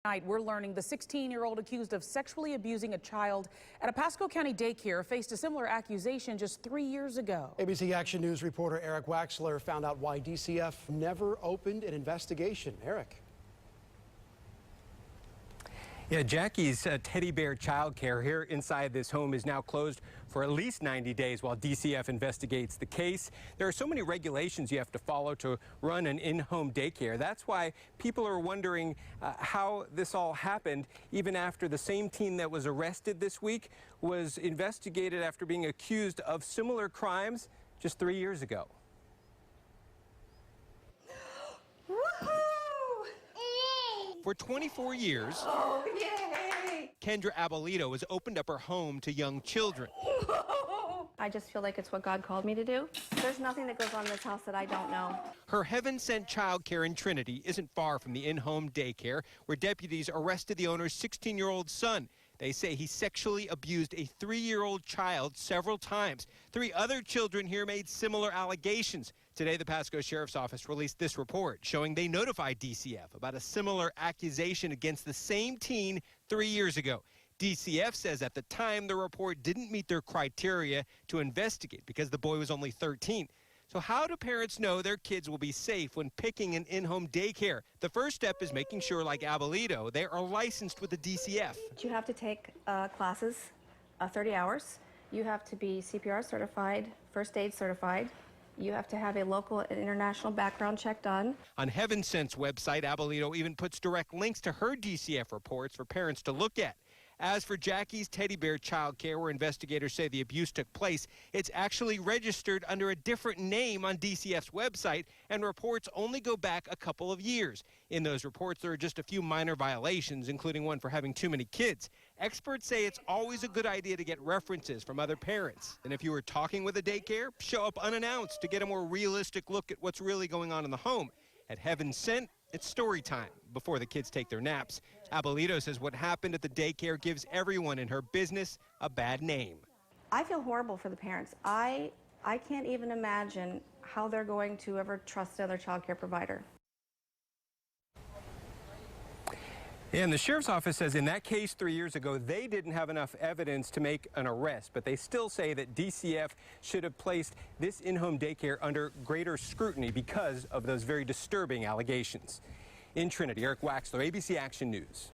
Tonight, we're learning the 16-year-old accused of sexually abusing a child at a Pasco County daycare faced a similar accusation just 3 years ago. ABC Action News reporter Eric Waxler found out why DCF never opened an investigation. Eric. Yeah, Jackie's teddy bear childcare here inside this home is now closed for at least 90 days while DCF investigates the case. There are so many regulations you have to follow to run an in-home daycare. That's why people are wondering how this all happened, even after the same teen that was arrested this week was investigated after being accused of similar crimes just 3 years ago. For 24 years, Kendra Abolito has opened up her home to young children. I just feel like it's what God called me to do. There's nothing that goes on in this house that I don't know. Her heaven-sent childcare in Trinity isn't far from the in-home daycare where deputies arrested the owner's 16-year-old son. They say he sexually abused a 3-year-old child several times. 3 other children here made similar allegations. Today, the Pasco Sheriff's Office released this report showing they notified DCF about a similar accusation against the same teen 3 years ago. DCF says at the time the report didn't meet their criteria to investigate because the boy was only 13. So how do parents know their kids will be safe when picking an in-home daycare? The first step is making sure, like Abolito, they are licensed with the DCF. You have to take classes, 30 hours. You have to be CPR certified, first aid certified. You have to have a local and international background check done. On Heaven Sent's website, Abolito even puts direct links to her DCF reports for parents to look at. As for Jackie's teddy bear childcare, where investigators say the abuse took place, it's actually registered under a different name on DCF's website, and reports only go back a couple of years. In those reports, there are just a few minor violations, including one for having too many kids. Experts say it's always a good idea to get references from other parents. And if you were talking with a daycare, show up unannounced to get a more realistic look at what's really going on in the home. At Heaven Sent, it's story time before the kids take their naps. Abolito says what happened at the daycare gives everyone in her business a bad name. I feel horrible for the parents. I can't even imagine how they're going to ever trust another child care provider. And the sheriff's office says in that case 3 years ago, they didn't have enough evidence to make an arrest, but they still say that DCF should have placed this in-home daycare under greater scrutiny because of those very disturbing allegations. In Trinity, Eric Waxler, ABC Action News.